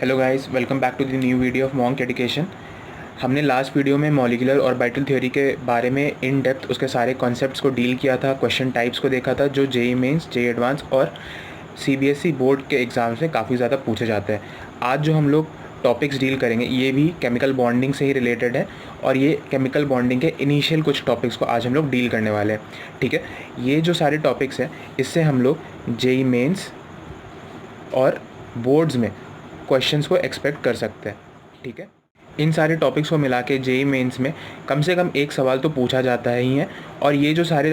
Hello guys, welcome back to the new video of Monk Education. हमने last video में molecular orbital theory के बारे में in depth उसके सारे कॉन्सेप्ट्स को डील किया था, क्वेश्चन टाइप्स को देखा था जो जेईई मेंस, जेईई एडवांस और सीबीएसई बोर्ड के एग्ज़ाम्स में काफ़ी ज़्यादा पूछे जाते हैं। आज जो हम लोग टॉपिक्स डील करेंगे ये भी केमिकल बॉन्डिंग से ही रिलेटेड है और ये केमिकल बॉन्डिंग के इनिशियल कुछ टॉपिक्स को आज हम लोग डील करने वाले हैं। ठीक है, ये जो सारे टॉपिक्स हैं इससे हम लोग जेईई मेंस और बोर्ड्स में क्वेश्चंस को एक्सपेक्ट कर सकते हैं। ठीक है, इन सारे टॉपिक्स को मिला के जेईई मेंस में कम से कम एक सवाल तो पूछा जाता है ही है। और ये जो सारे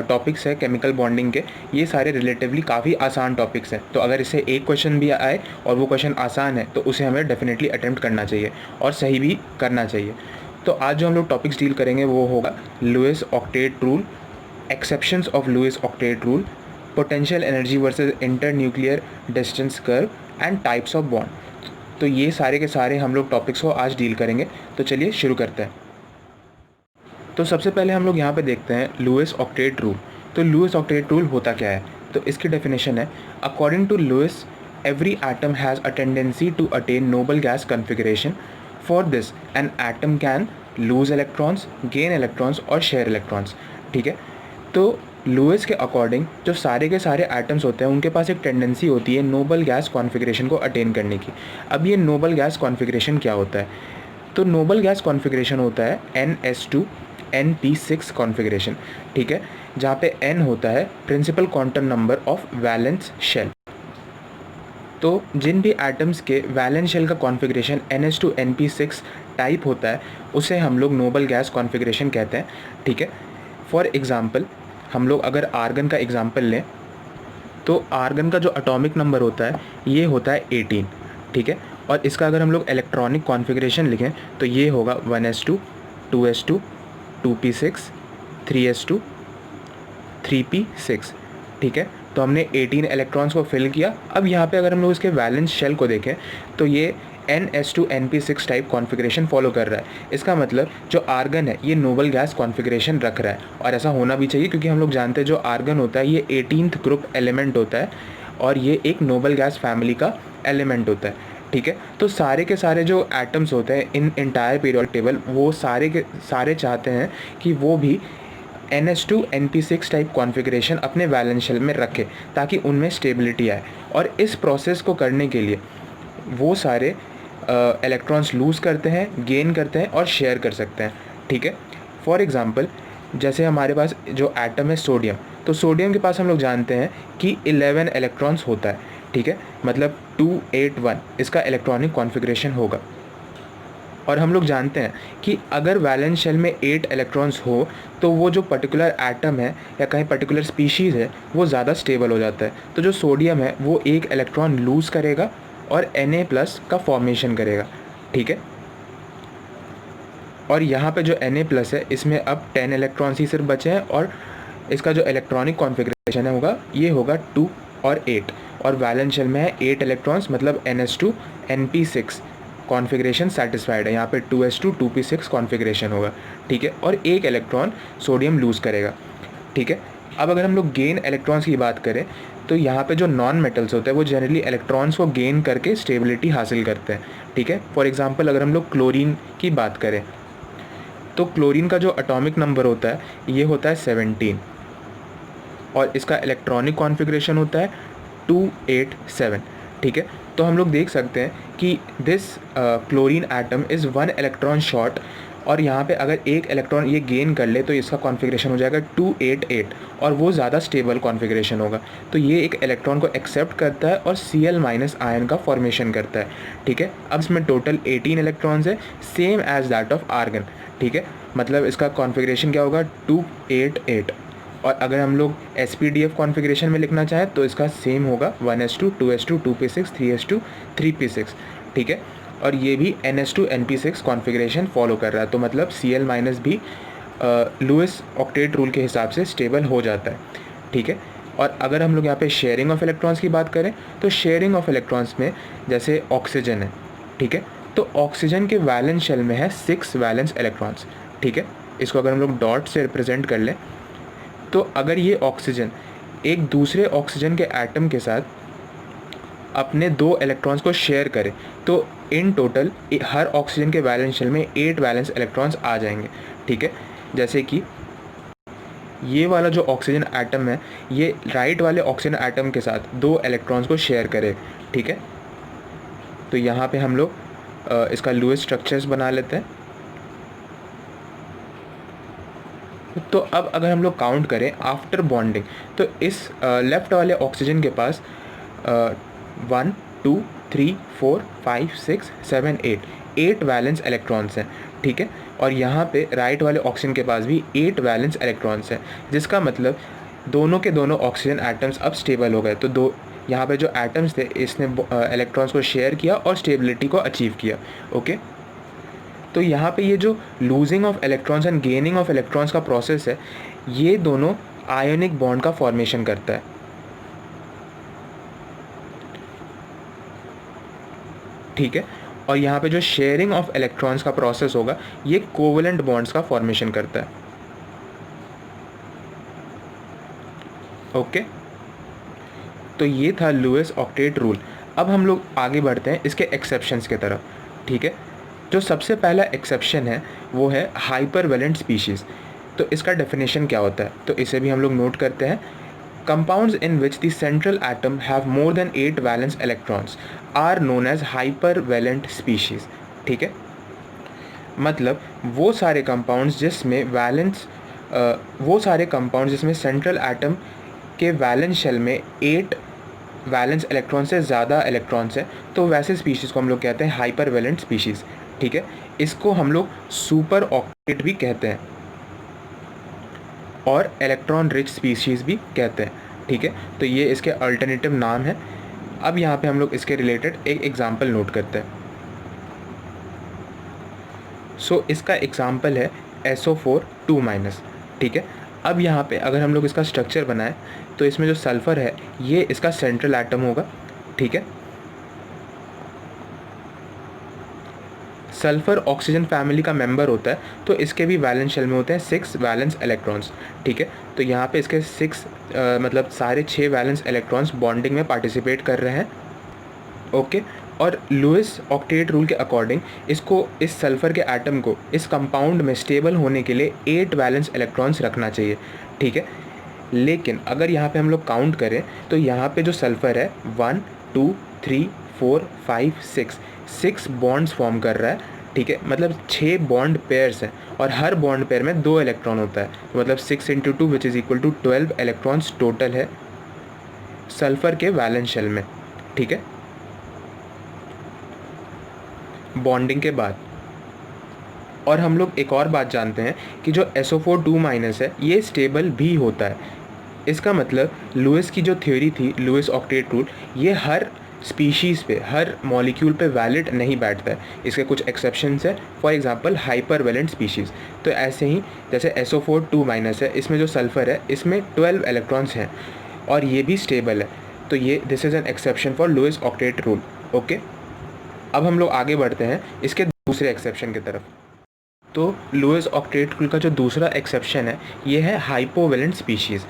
टॉपिक्स है केमिकल बॉन्डिंग के, ये सारे रिलेटिवली काफ़ी आसान टॉपिक्स हैं। तो अगर इससे एक क्वेश्चन भी आए और वो क्वेश्चन आसान है तो उसे हमें डेफिनेटली अटेम्प्ट करना चाहिए और सही भी करना चाहिए। तो आज जो हम लोग टॉपिक्स डील करेंगे वो होगा Lewis octet rule, exceptions of Lewis octet rule, potential energy versus inter nuclear distance curve and types of bond. तो ये सारे के सारे हम लोग टॉपिक्स को आज डील करेंगे। तो चलिए शुरू करते हैं। तो सबसे पहले हम लोग यहाँ पे देखते हैं लुईस ऑक्टेट रूल। तो लुईस ऑक्टेट रूल होता क्या है? तो इसकी डेफिनेशन है, according to Lewis every atom has a tendency to attain noble gas configuration. For this an atom can lose electrons, gain electrons और शेयर इलेक्ट्रॉन्स। ठीक है, तो लुईस के अकॉर्डिंग जो सारे के सारे एटम्स होते हैं उनके पास एक टेंडेंसी होती है नोबल गैस कॉन्फ़िगरेशन को अटेन करने की। अब ये नोबल गैस कॉन्फ़िगरेशन क्या होता है? तो नोबल गैस कॉन्फ़िगरेशन होता है NS2 NP6 कॉन्फ़िगरेशन। ठीक है, जहाँ पे N होता है principal quantum number of valence shell. तो जिन भी एटम्स के वैलेंस शेल का कॉन्फ़िगरेशन NS2 NP6 टाइप होता है उसे हम लोग नोबल गैस कॉन्फ़िगरेशन कहते हैं। ठीक है, फॉर एग्ज़ाम्पल हम लोग अगर आर्गन का एग्ज़ाम्पल लें तो आर्गन का जो एटॉमिक नंबर होता है ये होता है 18। ठीक है, और इसका अगर हम लोग इलेक्ट्रॉनिक कॉन्फ़िगरेशन लिखें तो ये होगा 1s2 2s2 2p6 3s2 3p6। ठीक है, तो हमने 18 इलेक्ट्रॉन्स को फिल किया। अब यहाँ पे अगर हम लोग इसके वैलेंस शेल को देखें तो ये NS2 NP6 type configuration follow कर रहा है। इसका मतलब जो आर्गन है ये नोबल गैस कॉन्फ़िगरेशन रख रहा है और ऐसा होना भी चाहिए क्योंकि हम लोग जानते हैं जो आर्गन होता है ये 18th ग्रुप एलिमेंट होता है और ये एक नोबल गैस फैमिली का एलिमेंट होता है। ठीक है, तो सारे के सारे जो एटम्स होते हैं इन एंटायर पीरियोडिक टेबल वो सारे के सारे चाहते हैं कि वो भी NS2 NP6 टाइप कॉन्फ़िगरेशन अपने वैलेंस शेल में रखे ताकि उनमें स्टेबिलिटी आए। और इस प्रोसेस को करने के लिए वो सारे इलेक्ट्रॉन्स लूज़ करते हैं, गेन करते हैं और शेयर कर सकते हैं। ठीक है, फॉर एग्ज़ाम्पल जैसे हमारे पास जो एटम है सोडियम, तो सोडियम के पास हम लोग जानते हैं कि 11 इलेक्ट्रॉन्स होता है। ठीक है, मतलब 281 इसका इलेक्ट्रॉनिक कॉन्फ़िगरेशन होगा। और हम लोग जानते हैं कि अगर वैलेंस शेल में 8 इलेक्ट्रॉन्स हो तो वो जो पर्टिकुलर एटम है या कहीं पर्टिकुलर स्पीशीज़ है वो ज़्यादा स्टेबल हो जाता है। तो जो सोडियम है वो एक इलेक्ट्रॉन लूज़ करेगा और Na+ का फॉर्मेशन करेगा। ठीक है, और यहाँ पे जो Na+ है इसमें अब 10 इलेक्ट्रॉन्स ही सिर्फ बचे हैं और इसका जो इलेक्ट्रॉनिक कॉन्फ़िगरेशन है होगा ये होगा 2 और 8 और वैलेंस शेल में है 8 इलेक्ट्रॉन्स, मतलब NS2 NP6 कॉन्फ़िगरेशन सेटिस्फाइड है। यहाँ पे 2s2 2p6 कॉन्फ़िगरेशन होगा। ठीक है, और एक इलेक्ट्रॉन सोडियम लूज़ करेगा। ठीक है, अब अगर हम लोग गेन इलेक्ट्रॉन्स की बात करें तो यहाँ पे जो नॉन मेटल्स होते हैं वो जनरली इलेक्ट्रॉन्स को गेन करके स्टेबिलिटी हासिल करते हैं। ठीक है, फॉर एग्जांपल अगर हम लोग क्लोरीन की बात करें तो क्लोरीन का जो एटॉमिक नंबर होता है ये होता है 17 और इसका इलेक्ट्रॉनिक कॉन्फ़िगरेशन होता है 287। ठीक है, तो हम लोग देख सकते हैं कि this chlorine atom is 1 electron short और यहाँ पे अगर एक इलेक्ट्रॉन ये गेन कर ले तो इसका कॉन्फ़िगरेशन हो जाएगा 288 और वो ज़्यादा स्टेबल कॉन्फ़िगरेशन होगा। तो ये एक इलेक्ट्रॉन को एक्सेप्ट करता है और Cl- आयन का फॉर्मेशन करता है। ठीक है, अब इसमें टोटल 18 इलेक्ट्रॉन्स है, same as that of argon. ठीक है, मतलब इसका कॉन्फ़िगरेशन क्या होगा 288। और अगर हम लोग SPDF कॉन्फ़िगरेशन में लिखना चाहें तो इसका सेम होगा 1s2 2s2 2p6 3s2 3p6। ठीक है, और ये भी NS2 NP6 कॉन्फ़िगरेशन फॉलो कर रहा है। तो मतलब Cl- भी लुईस ऑक्टेट रूल के हिसाब से स्टेबल हो जाता है। ठीक है, और अगर हम लोग यहाँ पे शेयरिंग ऑफ इलेक्ट्रॉन्स की बात करें तो शेयरिंग ऑफ इलेक्ट्रॉन्स में जैसे ऑक्सीजन है। ठीक है, तो ऑक्सीजन के वैलेंस शेल में है 6 वैलेंस इलेक्ट्रॉन्स। ठीक है, इसको अगर हम लोग डॉट से रिप्रेजेंट कर लें तो अगर ये ऑक्सीजन एक दूसरे ऑक्सीजन के एटम के साथ अपने 2 इलेक्ट्रॉन्स को शेयर करे तो इन टोटल हर ऑक्सीजन के वैलेंस शेल में 8 वैलेंस इलेक्ट्रॉन्स आ जाएंगे, ठीक है। जैसे कि ये वाला जो ऑक्सीजन एटम है ये राइट वाले ऑक्सीजन एटम के साथ 2 इलेक्ट्रॉन्स को शेयर करे, ठीक है। तो यहाँ पे हम लोग इसका लुईस स्ट्रक्चर्स बना लेते हैं। तो अब अगर हम लोग काउंट करें आफ्टर बॉन्डिंग तो इस लेफ़्ट वाले ऑक्सीजन के पास 1 2 3 4 5 6 7 8 वैलेंस इलेक्ट्रॉन्स हैं, ठीक है। और यहाँ पे राइट वाले ऑक्सीजन के पास भी 8 वैलेंस इलेक्ट्रॉन्स हैं, जिसका मतलब दोनों के दोनों ऑक्सीजन एटम्स अब स्टेबल हो गए। तो दो यहाँ पे जो एटम्स थे इसने इलेक्ट्रॉन्स को शेयर किया और स्टेबिलिटी को अचीव किया, ओके। तो यहाँ पे ये जो losing of electrons and gaining of electrons का प्रोसेस है ये दोनों आयोनिक बॉन्ड का फॉर्मेशन करता है, ठीक है। और यहाँ पे जो शेयरिंग ऑफ इलेक्ट्रॉन्स का प्रोसेस होगा ये कोवेलेंट बॉन्ड्स का फॉर्मेशन करता है, ओके। तो ये था लुईस ऑक्टेट रूल। अब हम लोग आगे बढ़ते हैं इसके एक्सेप्शंस की तरफ, ठीक है। जो सबसे पहला एक्सेप्शन है वो है हाइपरवेलेंट स्पीशीज़। तो इसका डेफिनेशन क्या होता है तो इसे भी हम लोग नोट करते हैं। Compounds in which the central atom have more than 8 valence electrons are known as hypervalent species, ठीक है। मतलब वो सारे कंपाउंड्स जिसमें सेंट्रल एटम के वैलेंस शेल में 8 वैलेंस इलेक्ट्रॉन से ज़्यादा इलेक्ट्रॉन्स हैं तो वैसे स्पीशीज़ को हम लोग कहते हैं हाइपरवेलेंट स्पीशीज़, ठीक है। इसको हम लोग सुपर ऑक्टेट भी कहते हैं और इलेक्ट्रॉन रिच स्पीशीज़ भी कहते हैं, ठीक है। तो ये इसके अल्टरनेटिव नाम है। अब यहाँ पे हम लोग इसके रिलेटेड एक एग्जांपल नोट करते हैं। सो इसका एग्जांपल है SO4 2-, ठीक है। अब यहाँ पे अगर हम लोग इसका स्ट्रक्चर बनाएं तो इसमें जो सल्फ़र है ये इसका सेंट्रल एटम होगा, ठीक है। सल्फ़र ऑक्सीजन फैमिली का मेंबर होता है तो इसके भी वैलेंस शेल में होते हैं 6 वैलेंस इलेक्ट्रॉन्स, ठीक है। तो यहाँ पे इसके 6 मतलब सारे 6 वैलेंस इलेक्ट्रॉन्स बॉन्डिंग में पार्टिसिपेट कर रहे हैं, ओके। और लुईस ऑक्टेट रूल के अकॉर्डिंग इसको इस सल्फ़र के एटम को इस कंपाउंड में स्टेबल होने के लिए 8 वैलेंस इलेक्ट्रॉन्स रखना चाहिए, ठीक है। लेकिन अगर यहाँ पे हम लोग काउंट करें तो यहाँ पे जो सल्फ़र है 1 2 3 4 5 6 बॉन्ड्स फॉर्म कर रहा है, ठीक है। मतलब 6 बॉन्ड पेयर्स हैं और हर बॉन्ड पेयर में 2 इलेक्ट्रॉन होता है, मतलब 6 × 2 which is equal to 12 electrons total है सल्फ़र के वैलेंस शेल में, ठीक है, बॉन्डिंग के बाद। और हम लोग एक और बात जानते हैं कि जो SO4 2- है ये स्टेबल भी होता है। इसका मतलब लुईस की जो थ्योरी थी लुईस ऑक्टेट रूल ये हर स्पीशीज़ पे हर मॉलिक्यूल पे वैलिड नहीं बैठता है, इसके कुछ एक्सेप्शंस है। For example hypervalent species. तो ऐसे ही जैसे SO4 2- है इसमें जो सल्फ़र है इसमें 12 इलेक्ट्रॉन्स हैं और ये भी स्टेबल है, तो ये this is an exception for Lewis octet rule, okay. अब हम लोग आगे बढ़ते हैं इसके दूसरे एक्सेप्शन की तरफ। तो लुईस ऑक्टेट रूल का जो दूसरा एक्सेप्शन है ये है hypovalent species.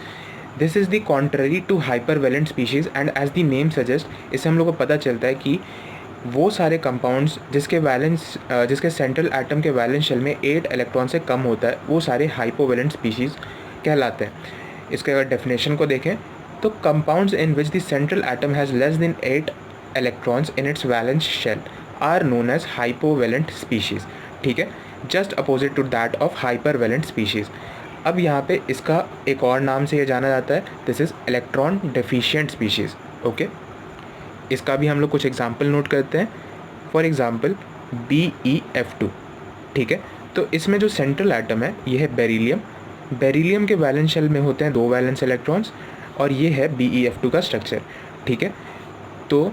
This is the contrary to hypervalent species and as the name suggest इससे हम लोग को पता चलता है कि वो सारे कंपाउंड्स जिसके सेंट्रल एटम के वैलेंस शेल में 8 इलेक्ट्रॉन से कम होता है वो सारे हाइपोवेलेंट स्पीशीज़ कहलाते हैं। इसके अगर डेफिनेशन को देखें तो compounds in which the central atom has less than 8 electrons in its valence shell are known as hypovalent species, ठीक है, just opposite to that of hypervalent species. अब यहाँ पे इसका एक और नाम से ये जाना जाता है, this is electron deficient species, okay. इसका भी हम लोग कुछ एग्जांपल नोट करते हैं। फॉर एग्जांपल BeF2, ठीक है। तो इसमें जो सेंट्रल एटम है ये है बेरिलियम के वैलेंस शेल में होते हैं 2 वैलेंस इलेक्ट्रॉन्स और ये है BeF2 का स्ट्रक्चर, ठीक है। तो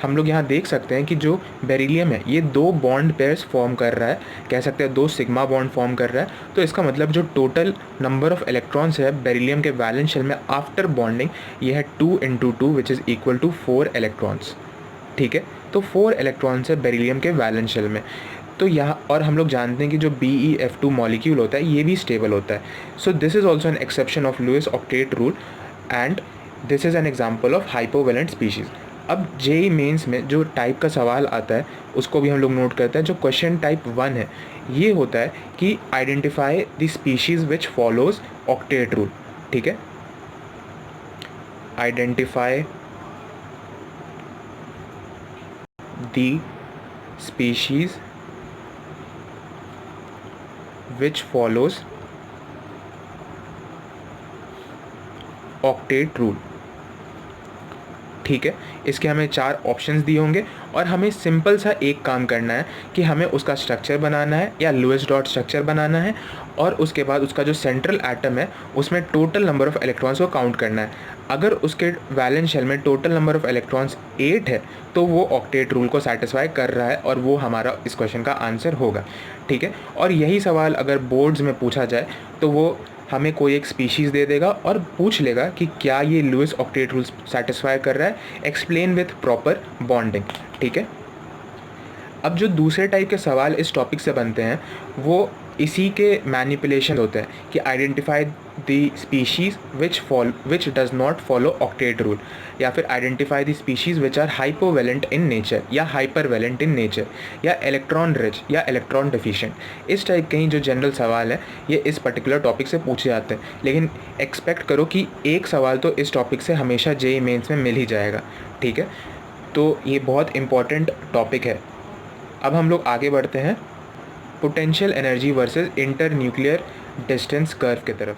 हम लोग यहाँ देख सकते हैं कि जो बेरिलियम है ये 2 बॉन्ड पेयर्स फॉर्म कर रहा है, कह सकते हैं 2 सिग्मा बॉन्ड फॉर्म कर रहा है। तो इसका मतलब जो टोटल नंबर ऑफ इलेक्ट्रॉन्स है बेरिलियम के वैलेंस शेल में आफ्टर बॉन्डिंग ये है 2 × 2 which is equal to 4 electrons, ठीक है। तो 4 इलेक्ट्रॉन्स है बेरिलियम के वैलेंस शेल में। तो यहाँ और हम लोग जानते हैं कि जो BeF2 मॉलिक्यूल होता है ये भी स्टेबल होता है। So this is also an exception of Lewis octet rule and this is an example of hypovalent species. अब जेईई मेंस में जो टाइप का सवाल आता है उसको भी हम लोग नोट करते हैं। जो क्वेश्चन टाइप 1 है ये होता है कि identify the species which follows octet rule. ठीक है, identify the species which follows octet rule. ठीक है, इसके हमें 4 ऑप्शंस दिए होंगे और हमें सिंपल सा एक काम करना है कि हमें उसका स्ट्रक्चर बनाना है या लुईस डॉट स्ट्रक्चर बनाना है और उसके बाद उसका जो सेंट्रल एटम है उसमें टोटल नंबर ऑफ़ इलेक्ट्रॉन्स को काउंट करना है। अगर उसके वैलेंस शेल में टोटल नंबर ऑफ़ इलेक्ट्रॉन्स 8 है तो वो ऑक्टेट रूल को सेटिस्फाई कर रहा है और वो हमारा इस क्वेश्चन का आंसर होगा। ठीक है, और यही सवाल अगर बोर्ड्स में पूछा जाए तो वो हमें कोई एक स्पीशीज़ दे देगा और पूछ लेगा कि क्या ये लुईस ऑक्टेट रूल सेटिस्फाई कर रहा है, एक्सप्लेन विथ प्रॉपर बॉन्डिंग। ठीक है, अब जो दूसरे टाइप के सवाल इस टॉपिक से बनते हैं वो इसी के मैनिपुलेशन होते हैं कि identify the species which does not follow octet rule, या फिर identify the species which are hypovalent in nature या हाइपरवेलेंट इन नेचर, या इलेक्ट्रॉन रिच या इलेक्ट्रॉन डिफिशिएंट। इस टाइप के ही जो जनरल सवाल हैं ये इस पर्टिकुलर टॉपिक से पूछे जाते हैं, लेकिन एक्सपेक्ट करो कि एक सवाल तो इस टॉपिक से हमेशा जेईई मेंस में मिल ही जाएगा। ठीक है, तो ये बहुत इंपॉर्टेंट टॉपिक है। अब हम लोग आगे बढ़ते हैं potential energy versus inter nuclear distance curve की तरफ।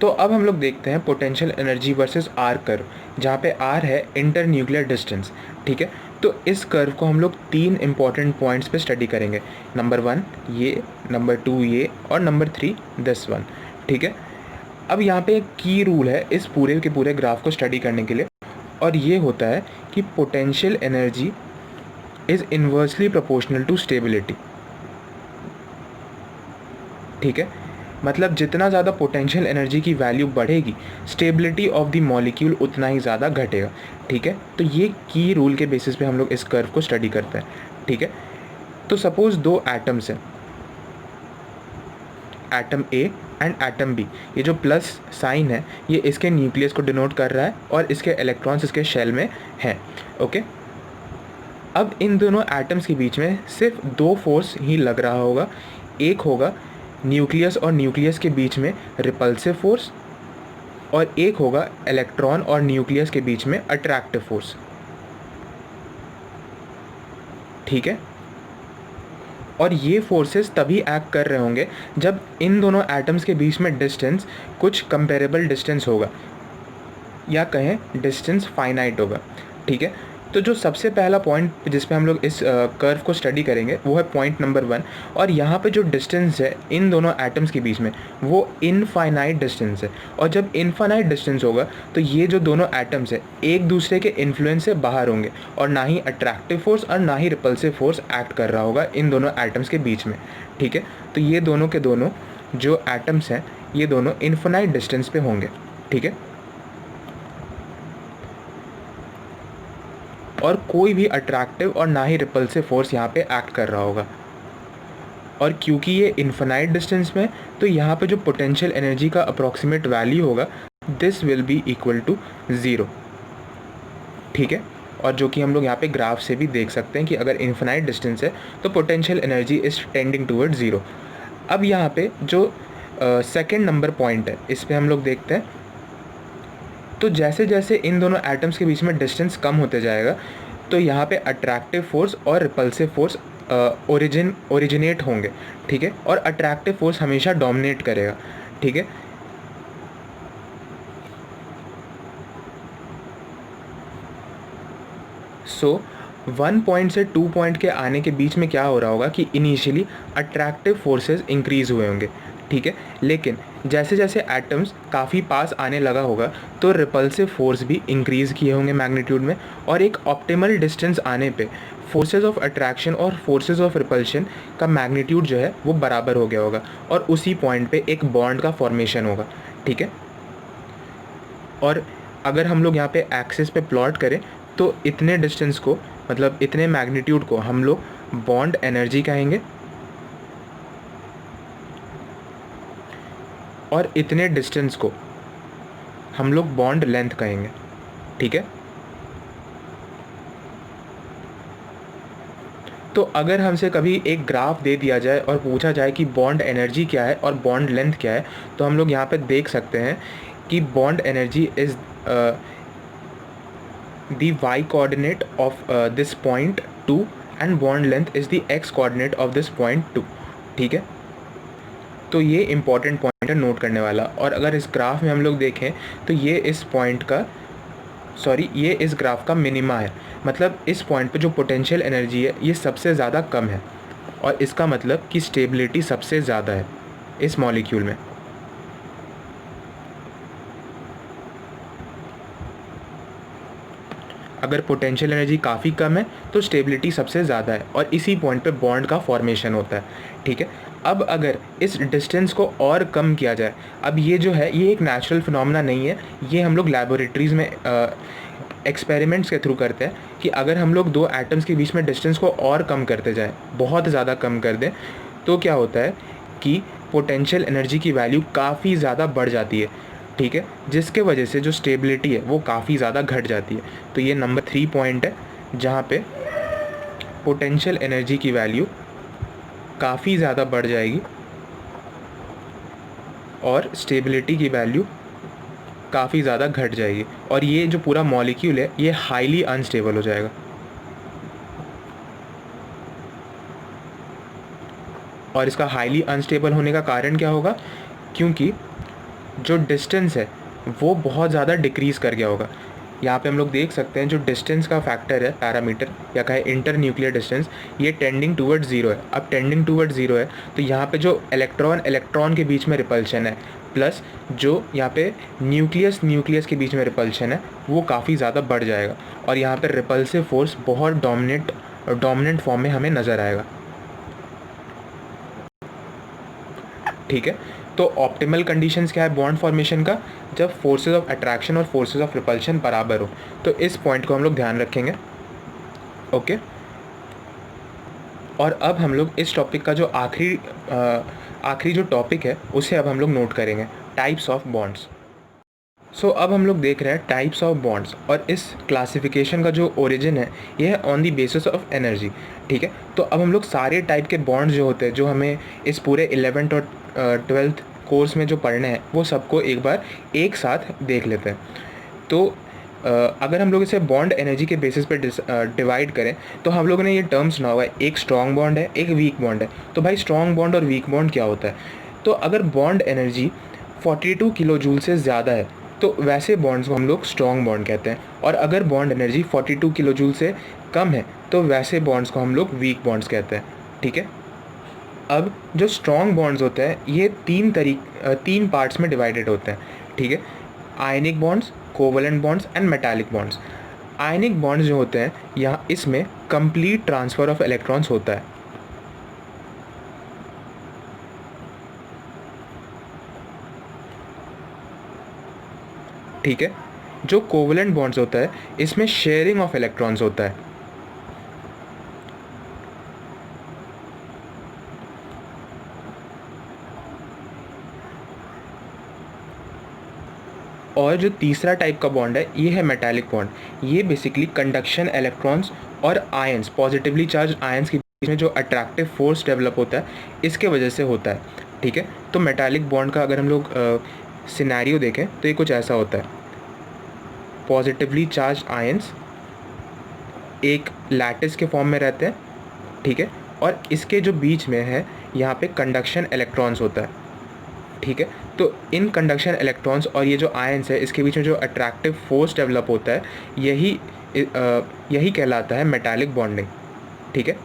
तो अब हम लोग देखते हैं potential energy versus R curve, जहाँ पे आर है इंटर न्यूक्लियर डिस्टेंस। ठीक है, तो इस कर्व को हम लोग 3 इंपॉर्टेंट पॉइंट्स पे स्टडी करेंगे। नंबर 1 ये, नंबर 2 ये और नंबर 3 दिस वन। ठीक है, अब यहाँ पे एक की रूल है इस पूरे के पूरे ग्राफ को स्टडी करने के लिए, और ये होता है कि potential energy is inversely proportional to stability. ठीक है, मतलब जितना ज़्यादा पोटेंशियल एनर्जी की वैल्यू बढ़ेगी स्टेबिलिटी ऑफ द मॉलिक्यूल उतना ही ज़्यादा घटेगा। ठीक है, तो ये की रूल के बेसिस पे हम लोग इस कर्व को स्टडी करते हैं। ठीक है, तो सपोज़ 2 एटम्स हैं, atom A and atom B. ये जो प्लस साइन है ये इसके न्यूक्लियस को डिनोट कर रहा है और इसके इलेक्ट्रॉन्स इसके शेल में हैं। ओके, अब इन दोनों एटम्स के बीच में सिर्फ 2 फोर्स ही लग रहा होगा। एक होगा न्यूक्लियस और न्यूक्लियस के बीच में रिपल्सिव फोर्स, और एक होगा इलेक्ट्रॉन और न्यूक्लियस के बीच में अट्रैक्टिव फोर्स। ठीक है, और ये फोर्सेस तभी एक्ट कर रहे होंगे जब इन दोनों एटम्स के बीच में डिस्टेंस कुछ कंपेरेबल डिस्टेंस होगा, या कहें डिस्टेंस फाइनाइट होगा। ठीक है, तो जो सबसे पहला पॉइंट जिस पे हम लोग इस कर्व को स्टडी करेंगे वो है पॉइंट नंबर 1, और यहाँ पे जो डिस्टेंस है इन दोनों एटम्स के बीच में वो इनफाइनाइट डिस्टेंस है। और जब इनफाइनाइट डिस्टेंस होगा तो ये जो दोनों एटम्स है एक दूसरे के इन्फ्लुएंस से बाहर होंगे और ना ही अट्रैक्टिव फोर्स और ना ही रिपल्सिव फोर्स एक्ट कर रहा होगा इन दोनों एटम्स के बीच में। ठीक है, तो ये दोनों के दोनों जो एटम्स हैं ये दोनों इनफाइनाइट डिस्टेंस पे होंगे। ठीक है, और कोई भी अट्रैक्टिव और ना ही रिपल्सिव फोर्स यहाँ पे एक्ट कर रहा होगा। और क्योंकि ये इन्फिनाइट डिस्टेंस में तो यहाँ पे जो पोटेंशियल एनर्जी का अप्रॉक्सीमेट वैल्यू होगा this will be equal to 0। ठीक है, और जो कि हम लोग यहाँ पे ग्राफ से भी देख सकते हैं कि अगर इन्फिनाइट डिस्टेंस है तो potential energy is tending toward 0। अब यहाँ पे जो सेकेंड नंबर पॉइंट है इस पर हम लोग देखते हैं, तो जैसे जैसे इन दोनों एटम्स के बीच में डिस्टेंस कम होते जाएगा तो यहाँ पे अट्रैक्टिव फोर्स और रिपल्सिव फोर्स ओरिजिनेट होंगे। ठीक है, और अट्रैक्टिव फोर्स हमेशा डोमिनेट करेगा। ठीक है, सो 1 पॉइंट से 2 पॉइंट के आने के बीच में क्या हो रहा होगा कि इनिशियली अट्रैक्टिव फोर्सेस इंक्रीज़ हुए होंगे। ठीक है, लेकिन जैसे जैसे एटम्स काफ़ी पास आने लगा होगा तो रिपल्सिव फोर्स भी इंक्रीज़ किए होंगे मैग्नीट्यूड में, और एक ऑप्टिमल डिस्टेंस आने पे फोर्सेस ऑफ अट्रैक्शन और फोर्सेस ऑफ रिपल्शन का मैग्नीट्यूड जो है वो बराबर हो गया होगा और उसी पॉइंट पे एक बॉन्ड का फॉर्मेशन होगा। ठीक है, और अगर हम लोग यहाँ पे एक्सिस पे प्लॉट करें तो इतने डिस्टेंस को मतलब इतने मैग्नीट्यूड को हम लोग बॉन्ड एनर्जी कहेंगे, और इतने डिस्टेंस को हम लोग बॉन्ड लेंथ कहेंगे। ठीक है, तो अगर हमसे कभी एक ग्राफ दे दिया जाए और पूछा जाए कि बॉन्ड एनर्जी क्या है और बॉन्ड लेंथ क्या है, तो हम लोग यहाँ पे देख सकते हैं कि bond energy is the y coordinate of this point 2 and bond length is the x coordinate of this point 2. ठीक है, तो ये इंपॉर्टेंट पॉइंट है नोट करने वाला। और अगर इस ग्राफ में हम लोग देखें तो ये इस ग्राफ का मिनिमा है, मतलब इस पॉइंट पे जो पोटेंशियल एनर्जी है ये सबसे ज़्यादा कम है, और इसका मतलब कि स्टेबिलिटी सबसे ज़्यादा है इस मॉलिक्यूल में। अगर पोटेंशियल एनर्जी काफ़ी कम है तो स्टेबिलिटी सबसे ज़्यादा है, और इसी पॉइंट पे बॉन्ड का फॉर्मेशन होता है। ठीक है, अब अगर इस डिस्टेंस को और कम किया जाए, अब ये जो है ये एक नेचुरल फिनोमेना नहीं है, ये हम लोग लैबोरेटरीज़ में एक्सपेरिमेंट्स के थ्रू करते हैं कि अगर हम लोग दो एटम्स के बीच में डिस्टेंस को और कम करते जाएँ, बहुत ज़्यादा कम कर दें, तो क्या होता है कि पोटेंशियल एनर्जी की वैल्यू काफ़ी ज़्यादा बढ़ जाती है। ठीक है, जिसके वजह से जो स्टेबिलिटी है वो काफ़ी ज़्यादा घट जाती है। तो ये नंबर 3 पॉइंट है जहाँ पे पोटेंशियल एनर्जी की वैल्यू काफ़ी ज़्यादा बढ़ जाएगी और स्टेबिलिटी की वैल्यू काफ़ी ज़्यादा घट जाएगी, और ये जो पूरा मॉलिक्यूल है ये हाईली अनस्टेबल हो जाएगा। और इसका हाईली अनस्टेबल होने का कारण क्या होगा, क्योंकि जो डिस्टेंस है वो बहुत ज़्यादा डिक्रीज़ कर गया होगा। यहाँ पे हम लोग देख सकते हैं जो डिस्टेंस का फैक्टर है, पैरामीटर या कहे इंटर न्यूक्लियर डिस्टेंस, ये टेंडिंग टूवर्ड्स ज़ीरो है। अब टेंडिंग टूवर्ड्स ज़ीरो है तो यहाँ पे जो इलेक्ट्रॉन के बीच में रिपल्शन है, प्लस जो यहाँ पे न्यूक्लियस के बीच में रिपल्शन है, वो काफ़ी ज़्यादा बढ़ जाएगा, और यहाँ पर रिपल्सिव फोर्स बहुत डोमिनेंट फॉर्म में हमें नज़र आएगा। ठीक है, तो ऑप्टिमल कंडीशंस क्या है बॉन्ड फॉर्मेशन का, जब फोर्सेस ऑफ अट्रैक्शन और फोर्सेस ऑफ रिपल्शन बराबर हो। तो इस पॉइंट को हम लोग ध्यान रखेंगे। ओके, और अब हम लोग इस टॉपिक का जो आखिरी जो टॉपिक है उसे अब हम लोग नोट करेंगे, टाइप्स ऑफ बॉन्ड्स। सो अब हम लोग देख रहे हैं टाइप्स ऑफ बॉन्ड्स, और इस क्लासिफिकेशन का जो ओरिजिन है ये है on the basis of energy. ठीक है, तो अब हम लोग सारे टाइप के बॉन्ड्स जो होते हैं जो हमें इस पूरे 11th और 12th कोर्स में जो पढ़ने हैं वो सबको एक बार एक साथ देख लेते हैं। तो अगर हम लोग इसे बॉन्ड एनर्जी के बेसिस पे डिवाइड करें तो हम लोगों ने ये टर्म्स सुना होगा, एक स्ट्रॉन्ग बॉन्ड है, एक वीक बॉन्ड है। तो भाई स्ट्रॉन्ग बॉन्ड और वीक बॉन्ड क्या होता है, तो अगर बॉन्ड एनर्जी 42 किलो जूल से ज़्यादा है तो वैसे बॉन्ड्स को हम लोग स्ट्रॉन्ग बॉन्ड कहते हैं, और अगर बॉन्ड एनर्जी 42 किलो जूल से कम है तो वैसे बॉन्ड्स को हम लोग वीक बॉन्ड्स कहते हैं। ठीक है, अब जो स्ट्रॉन्ग बॉन्ड्स होते हैं ये तीन पार्ट्स में डिवाइडेड होते हैं। ठीक है, आयनिक bonds, covalent bonds and metallic bonds. Ionic bonds जो होते हैं यहाँ इसमें कंप्लीट ट्रांसफ़र ऑफ इलेक्ट्रॉन्स होता है। ठीक है, जो कोवलेंट बॉन्ड्स होता है इसमें शेयरिंग ऑफ इलेक्ट्रॉन्स होता है। और जो तीसरा टाइप का बॉन्ड है ये है मेटालिक बॉन्ड। ये बेसिकली कंडक्शन इलेक्ट्रॉन्स और आयंस, पॉजिटिवली चार्ज आयंस के बीच में जो अट्रैक्टिव फोर्स डेवलप होता है इसके वजह से होता है। ठीक है, तो मेटालिक बॉन्ड का अगर हम लोग सिनेरियो देखें तो ये कुछ ऐसा होता है, पॉजिटिवली चार्ज आयंस एक लैटिस के फॉर्म में रहते हैं। ठीक है, और इसके जो बीच में है यहाँ पे कंडक्शन इलेक्ट्रॉन्स होता है। ठीक है, तो इन कंडक्शन इलेक्ट्रॉन्स और ये जो आयंस है इसके बीच में जो अट्रैक्टिव फोर्स डेवलप होता है यही कहलाता है मेटालिक बॉन्डिंग। ठीक है,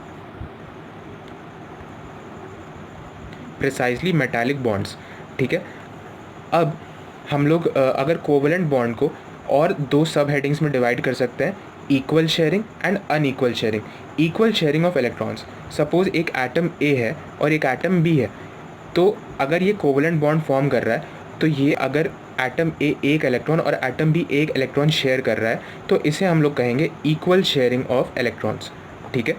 प्रिसाइजली मेटालिक बॉन्ड्स। ठीक है, अब हम लोग अगर कोवलेंट बॉन्ड को और दो सब हेडिंग्स में डिवाइड कर सकते हैं, equal sharing and unequal sharing. Equal sharing of electrons, suppose एक एटम ए है और एक एटम बी है, तो अगर ये कोवलेंट बॉन्ड फॉर्म कर रहा है तो ये अगर एटम ए एक इलेक्ट्रॉन और एटम बी एक इलेक्ट्रॉन शेयर कर रहा है तो इसे हम लोग कहेंगे इक्वल शेयरिंग ऑफ इलेक्ट्रॉन्स। ठीक है,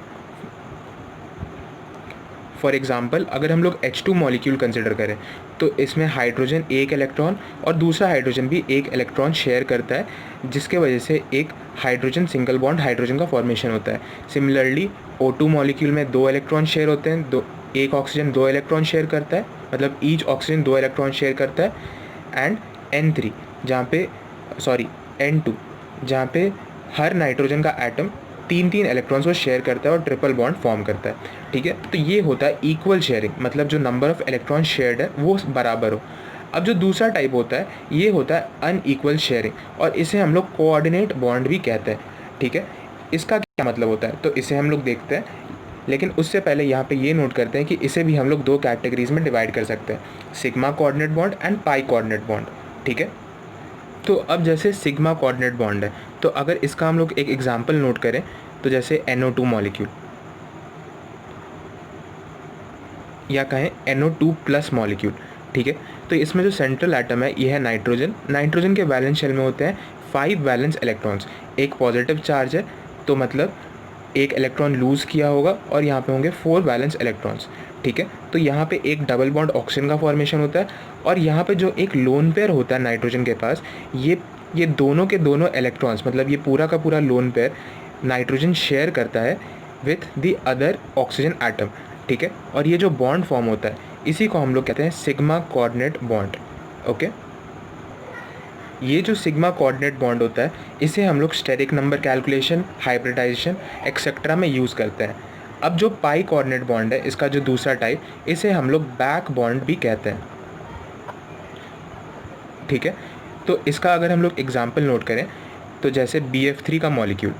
फॉर एग्ज़ाम्पल अगर हम लोग H2 मॉलिक्यूल कंसिडर करें तो इसमें हाइड्रोजन एक इलेक्ट्रॉन और दूसरा हाइड्रोजन भी एक इलेक्ट्रॉन शेयर करता है, जिसके वजह से एक हाइड्रोजन सिंगल बॉन्ड हाइड्रोजन का फॉर्मेशन होता है। सिमिलरली O2 मॉलिक्यूल में 2 इलेक्ट्रॉन शेयर होते हैं, एक ऑक्सीजन 2 इलेक्ट्रॉन शेयर करता है, मतलब ईच ऑक्सीजन 2 इलेक्ट्रॉन शेयर करता है। एंड N2 जहाँ पे हर नाइट्रोजन का एटम 3 इलेक्ट्रॉन्स को शेयर करता है और ट्रिपल बॉन्ड फॉर्म करता है। ठीक है, तो ये होता है इक्वल शेयरिंग, मतलब जो नंबर ऑफ इलेक्ट्रॉन शेयर्ड है वो बराबर हो। अब जो दूसरा टाइप होता है ये होता है अनइक्वल शेयरिंग, और इसे हम लोग कोऑर्डिनेट बॉन्ड भी कहते हैं। ठीक है, इसका क्या मतलब होता है तो इसे हम लोग देखते हैं, लेकिन उससे पहले यहाँ पे ये नोट करते हैं कि इसे भी हम लोग 2 कैटेगरीज में डिवाइड कर सकते हैं, sigma coordinate bond and pi coordinate bond. ठीक है, तो अब जैसे सिग्मा कोऑर्डिनेट बॉन्ड है, तो अगर इसका हम लोग एक एग्जांपल नोट करें तो जैसे NO2 मॉलिक्यूल या कहें NO2 प्लस मॉलिक्यूल। ठीक है, तो इसमें जो सेंट्रल एटम है ये है नाइट्रोजन। नाइट्रोजन के वैलेंस शेल में होते हैं 5 वैलेंस इलेक्ट्रॉन्स, एक पॉजिटिव चार्ज है तो मतलब एक इलेक्ट्रॉन लूज़ किया होगा, और यहाँ पे होंगे 4 वैलेंस इलेक्ट्रॉन्स। ठीक है, तो यहाँ पे एक डबल बॉन्ड ऑक्सीजन का फॉर्मेशन होता है, और यहाँ पे जो एक लोन पेयर होता है नाइट्रोजन के पास, ये दोनों के दोनों इलेक्ट्रॉन्स, मतलब ये पूरा का पूरा लोन पेयर नाइट्रोजन शेयर करता है with the other oxygen atom. ठीक है, और ये जो बॉन्ड फॉर्म होता है इसी को हम लोग कहते हैं सिग्मा कोऑर्डिनेट बॉन्ड। ओके, ये जो सिग्मा कोऑर्डिनेट बॉन्ड होता है इसे हम लोग steric number calculation, hybridisation etcetera में यूज़ करते हैं। अब जो पाई कोऑर्डिनेट बॉन्ड है, इसका जो दूसरा टाइप, इसे हम लोग बैक बॉन्ड भी कहते हैं। ठीक है, तो इसका अगर हम लोग एग्जांपल नोट करें तो जैसे BF3 का मॉलिक्यूल।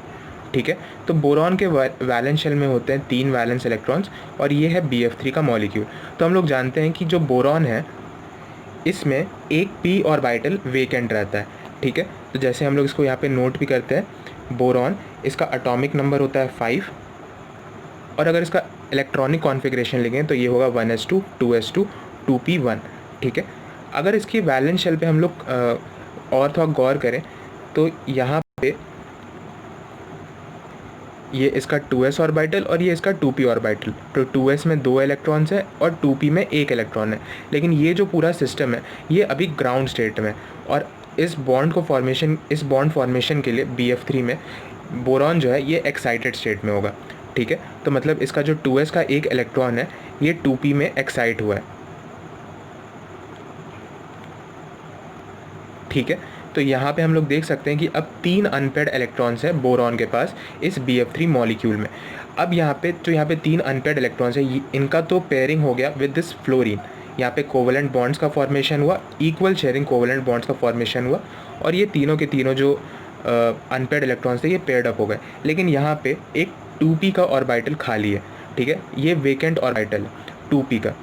ठीक है, तो बोरॉन के वैलेंस शेल में होते हैं 3 वैलेंस इलेक्ट्रॉन्स, और ये है BF3 का मॉलिक्यूल। तो हम लोग जानते हैं कि जो बोरॉन है इसमें एक p ऑर्बिटल वेकेंट रहता है। ठीक है, तो जैसे हम लोग इसको यहाँ पे नोट भी करते हैं, बोरॉन इसका एटॉमिक नंबर होता है 5, और अगर इसका इलेक्ट्रॉनिक कॉन्फ़िगरेशन लिखें तो ये होगा 1s2 2s2 2p1। ठीक है, अगर इसकी वैलेंस शेल पे हम लोग और थोड़ा गौर करें तो यहाँ पे ये इसका 2s ऑर्बिटल और ये इसका 2p ऑर्बिटल, तो 2s में 2 इलेक्ट्रॉन्स है और 2p में 1 इलेक्ट्रॉन है। लेकिन ये जो पूरा सिस्टम है ये अभी ग्राउंड स्टेट में, और इस बॉन्ड फॉर्मेशन के लिए BF3 में बोरॉन जो है ये एक्साइटेड स्टेट में होगा। ठीक है, तो मतलब इसका जो 2s का 1 इलेक्ट्रॉन है ये 2p में एक्साइट हुआ है। ठीक है, तो यहाँ पे हम लोग देख सकते हैं कि अब 3 अनपेयर्ड इलेक्ट्रॉन्स हैं बोरॉन के पास इस BF3 मॉलिक्यूल में। अब यहाँ पे 3 अनपेयर्ड इलेक्ट्रॉन्स हैं, इनका तो पेयरिंग हो गया विद दिस फ्लोरीन। यहाँ पे कोवेलेंट बॉन्ड्स का फॉर्मेशन हुआ, इक्वल शेयरिंग कोवेलेंट बॉन्ड्स का फॉर्मेशन हुआ, और ये तीनों के तीनों जो अनपेयर्ड इलेक्ट्रॉन्स थे ये पेयर्ड अप हो गए। लेकिन यहाँ पे एक 2p का ऑर्बिटल खाली है। ठीक है, ये वेकेंट ऑर्बिटल है 2p का।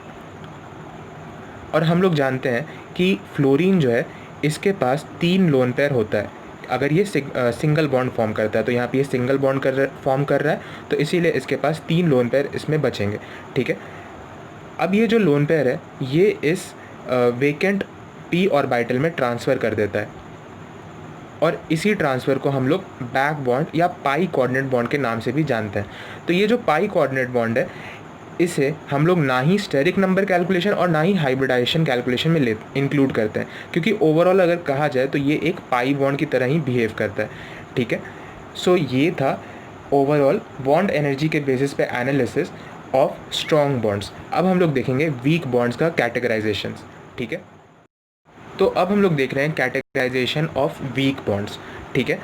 और हम लोग जानते हैं कि फ्लोरीन जो है इसके पास 3 लोन पेयर होता है। अगर ये सिंगल बॉन्ड फॉर्म करता है तो यहाँ पे ये सिंगल बॉन्ड फॉर्म कर रहा है, तो इसीलिए इसके पास 3 लोन पेयर इसमें बचेंगे। ठीक है, अब ये जो लोन पेयर है ये इस वेकेंट p ऑर्बिटल में ट्रांसफ़र कर देता है, और इसी ट्रांसफ़र को हम लोग बैक बॉन्ड या पाई कोऑर्डिनेट बॉन्ड के नाम से भी जानते हैं। तो ये जो पाई कोऑर्डिनेट बॉन्ड है इसे हम लोग ना ही स्टेरिक नंबर कैलकुलेशन और ना ही हाइब्रिडाइजेशन कैलकुलेशन में इंक्लूड करते हैं, क्योंकि ओवरऑल अगर कहा जाए तो ये एक पाई बॉन्ड की तरह ही बिहेव करता है। ठीक है, सो ये था ओवरऑल बॉन्ड एनर्जी के बेसिस पे एनालिसिस ऑफ स्ट्रॉन्ग बॉन्ड्स। अब हम लोग देखेंगे वीक बॉन्ड्स का कैटेगराइजेशन। ठीक है, तो अब हम लोग देख रहे हैं कैटेगराइजेशन ऑफ वीक बॉन्ड्स। ठीक है,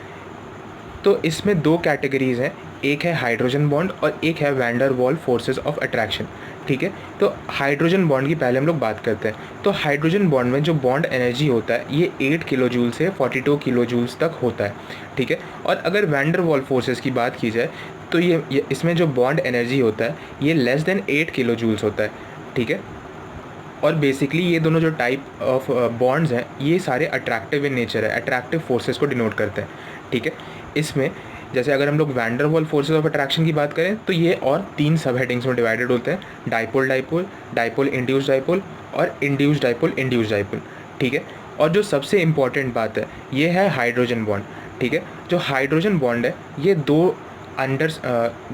तो इसमें 2 कैटेगरीज हैं, एक है हाइड्रोजन बॉन्ड और एक है wander wall forces of attraction. ठीक है, तो हाइड्रोजन बॉन्ड की पहले हम लोग बात करते हैं। तो हाइड्रोजन बॉन्ड में जो बॉन्ड एनर्जी होता है ये 8 किलो जूल से 42 किलो जूल्स तक होता है। ठीक है, और अगर वैंडर वॉल फोर्सेस की बात की जाए तो ये इसमें जो बॉन्ड एनर्जी होता है ये लेस देन 8 किलो जूल्स होता है। ठीक है, और बेसिकली ये दोनों जो टाइप ऑफ बॉन्ड्स हैं ये सारे अट्रैक्टिव इन नेचर है, अट्रैक्टिव फोर्सेस को डिनोट करते हैं। ठीक है, इसमें जैसे अगर हम लोग wander wall forces of attraction की बात करें तो ये और 3 सब हेडिंग्स में डिवाइडेड होते हैं, dipole dipole, dipole induced dipole और इंड्यूस्ड डाइपोल इंड्यूस्ड डाइपोल। ठीक है, और जो सबसे इम्पॉर्टेंट बात है ये है हाइड्रोजन बॉन्ड। ठीक है, जो हाइड्रोजन बॉन्ड है ये 2 अंडर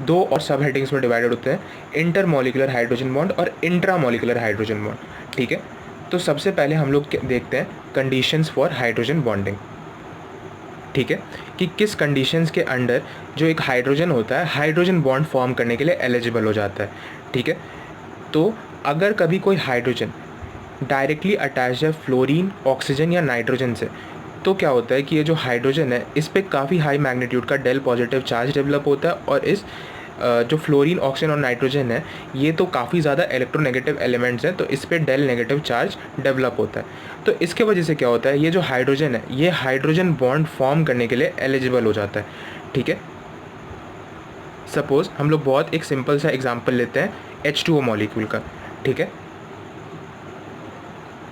दो और सब हेडिंग्स में डिवाइडेड होते हैं, इंटर मॉलिक्यूलर हाइड्रोजन बॉन्ड और इंट्रा मॉलिक्यूलर हाइड्रोजन बॉन्ड, ठीक है। तो सबसे पहले हम लोग देखते हैं कंडीशंस फॉर हाइड्रोजन बॉन्डिंग, ठीक है, कि किस कंडीशंस के अंडर जो एक हाइड्रोजन होता है हाइड्रोजन बॉन्ड फॉर्म करने के लिए एलिजिबल हो जाता है, ठीक है। तो अगर कभी कोई हाइड्रोजन डायरेक्टली अटैच है फ्लोरीन, ऑक्सीजन या नाइट्रोजन से, तो क्या होता है कि ये जो हाइड्रोजन है इस पे काफ़ी हाई मैग्नीट्यूड का डेल पॉजिटिव चार्ज डेवलप होता है, और इस जो फ्लोरीन, ऑक्सीजन और नाइट्रोजन है ये तो काफ़ी ज़्यादा इलेक्ट्रोनेगेटिव एलिमेंट्स हैं, तो इस पे डेल नेगेटिव चार्ज डेवलप होता है। तो इसके वजह से क्या होता है, ये जो हाइड्रोजन है ये हाइड्रोजन बॉन्ड फॉर्म करने के लिए एलिजिबल हो जाता है, ठीक है। सपोज़ हम लोग बहुत एक सिंपल सा एग्जांपल लेते हैं H2O मॉलिक्यूल का, ठीक है।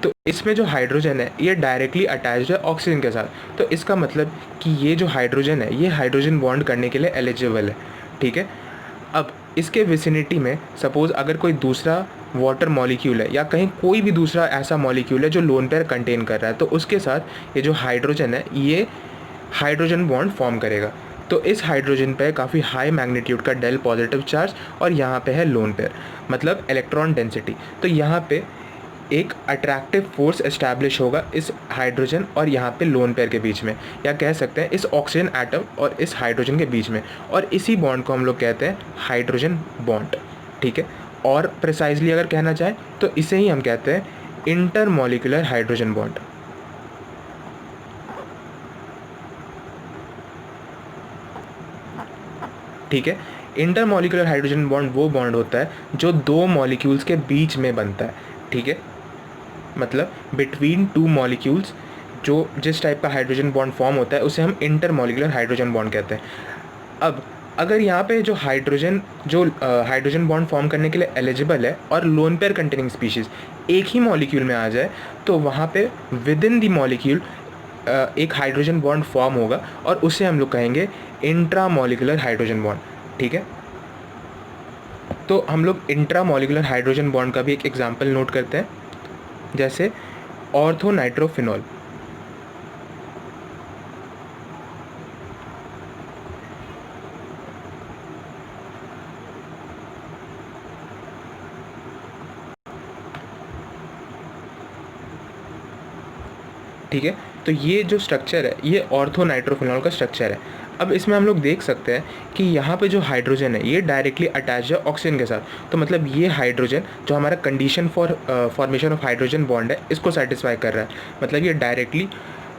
तो इसमें जो हाइड्रोजन है ये डायरेक्टली अटैच्ड है ऑक्सीजन के साथ, तो इसका मतलब कि ये जो हाइड्रोजन है ये हाइड्रोजन बॉन्ड करने के लिए एलिजिबल है, ठीक है। अब इसके विसिनिटी में सपोज़ अगर कोई दूसरा वाटर मॉलिक्यूल है या कहीं कोई भी दूसरा ऐसा मॉलिक्यूल है जो लोन पेयर कंटेन कर रहा है, तो उसके साथ ये जो हाइड्रोजन है ये हाइड्रोजन बॉन्ड फॉर्म करेगा। तो इस हाइड्रोजन पे काफ़ी हाई मैग्नीट्यूड का डेल पॉजिटिव चार्ज, और यहाँ पे है लोन पेयर मतलब इलेक्ट्रॉन डेंसिटी। तो यहाँ पे एक अट्रैक्टिव फोर्स एस्टैब्लिश होगा इस हाइड्रोजन और यहाँ पे लोन पेयर के बीच में, या कह सकते हैं इस ऑक्सीजन एटम और इस हाइड्रोजन के बीच में, और इसी बॉन्ड को हम लोग कहते हैं हाइड्रोजन बॉन्ड, ठीक है। और प्रिसाइजली अगर कहना चाहें तो इसे ही हम कहते हैं इंटर मॉलिक्यूलर हाइड्रोजन बॉन्ड, ठीक है। इंटर मॉलिक्यूलर हाइड्रोजन बॉन्ड वो बॉन्ड होता है जो दो मॉलिक्यूल्स के बीच में बनता है, ठीक है। मतलब बिटवीन टू मॉलिक्यूल्स जो जिस टाइप का हाइड्रोजन बॉन्ड फॉर्म होता है उसे हम इंटर मॉलिक्यूलर हाइड्रोजन बॉन्ड कहते हैं। अब अगर यहाँ पे जो हाइड्रोजन बॉन्ड फॉर्म करने के लिए एलिजिबल है और लोन पेयर कंटेनिंग स्पीशीज़ एक ही मॉलिक्यूल में आ जाए, तो वहाँ पे विद इन दी मॉलिक्यूल एक हाइड्रोजन बॉन्ड फॉर्म होगा, और उसे हम लोग कहेंगे इंट्रा मॉलिक्यूलर हाइड्रोजन बॉन्ड, ठीक है। तो हम लोग इंट्रा मॉलिक्यूलर हाइड्रोजन बॉन्ड का भी एक एग्जांपल नोट करते हैं, जैसे ऑर्थो नाइट्रोफिनॉल, ठीक है। तो ये जो स्ट्रक्चर है ये ऑर्थो नाइट्रोफिनॉल का स्ट्रक्चर है। अब इसमें हम लोग देख सकते हैं कि यहाँ पे जो हाइड्रोजन है ये डायरेक्टली अटैच है ऑक्सीजन के साथ, तो मतलब ये हाइड्रोजन जो हमारा condition for formation of hydrogen bond है इसको सेटिस्फाई कर रहा है, मतलब ये डायरेक्टली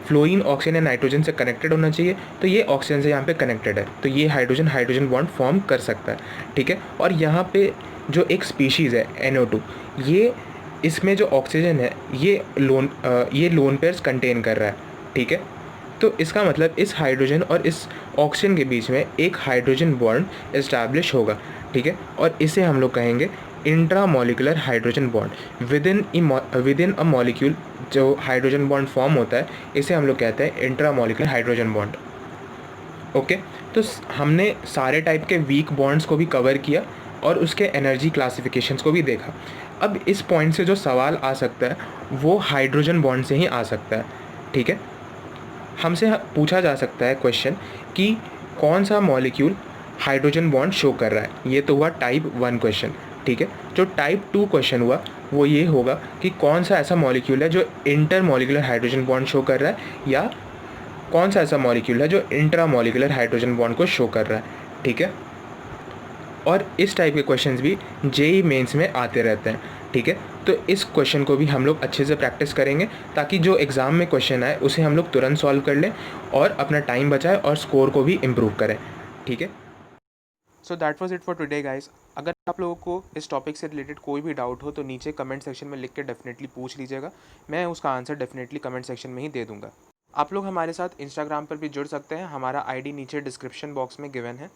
फ्लोरीन, ऑक्सीजन या नाइट्रोजन से कनेक्टेड होना चाहिए, तो ये ऑक्सीजन से यहाँ पे कनेक्टेड है, तो ये हाइड्रोजन बॉन्ड फॉर्म कर सकता है, ठीक है। और यहाँ पे जो एक स्पीशीज़ है NO2, ये इसमें जो ऑक्सीजन है ये लोन पेयर्स कंटेन कर रहा है, ठीक है। तो इसका मतलब इस हाइड्रोजन और इस ऑक्सीजन के बीच में एक हाइड्रोजन बॉन्ड एस्टैब्लिश होगा, ठीक है। और इसे हम लोग कहेंगे intra molecular hydrogen bond with in a molecule. जो हाइड्रोजन बॉन्ड फॉर्म होता है इसे हम लोग कहते हैं intra molecular hydrogen bond, okay. तो हमने सारे टाइप के वीक बॉन्ड्स को भी कवर किया और उसके एनर्जी क्लासिफिकेशंस को भी देखा। अब इस पॉइंट से जो सवाल आ सकता है वो हाइड्रोजन बॉन्ड से ही आ सकता है, ठीक है। हमसे पूछा जा सकता है क्वेश्चन कि कौन सा मॉलिक्यूल हाइड्रोजन बॉन्ड शो कर रहा है, ये तो हुआ टाइप 1 क्वेश्चन, ठीक है। जो टाइप 2 क्वेश्चन हुआ वो ये होगा कि कौन सा ऐसा मॉलिक्यूल है जो inter molecular hydrogen bond show कर रहा है, या कौन सा ऐसा मॉलिक्यूल है जो इंट्रा मॉलिक्यूलर हाइड्रोजन बॉन्ड को शो कर रहा है, ठीक है। और इस टाइप के क्वेश्चंस भी जेईई मेंस में आते रहते हैं, ठीक है। तो इस क्वेश्चन को भी हम लोग अच्छे से प्रैक्टिस करेंगे ताकि जो एग्ज़ाम में क्वेश्चन आए उसे हम लोग तुरंत सॉल्व कर लें और अपना टाइम बचाएं और स्कोर को भी इम्प्रूव करें, ठीक है। So that was it for today guys. अगर आप लोगों को इस टॉपिक से रिलेटेड कोई भी डाउट हो तो नीचे कमेंट सेक्शन में लिख के डेफिनेटली पूछ लीजिएगा, मैं उसका आंसर डेफिनेटली कमेंट सेक्शन में ही दे दूँगा। आप लोग हमारे साथ इंस्टाग्राम पर भी जुड़ सकते हैं, हमारा आईडी नीचे डिस्क्रिप्शन बॉक्स में गिवन है।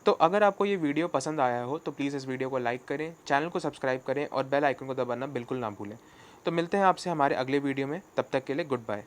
तो अगर आपको ये वीडियो पसंद आया हो तो प्लीज़ इस वीडियो को लाइक करें, चैनल को सब्सक्राइब करें और बेल आइकन को दबाना बिल्कुल ना भूलें। तो मिलते हैं आपसे हमारे अगले वीडियो में, तब तक के लिए गुड बाय।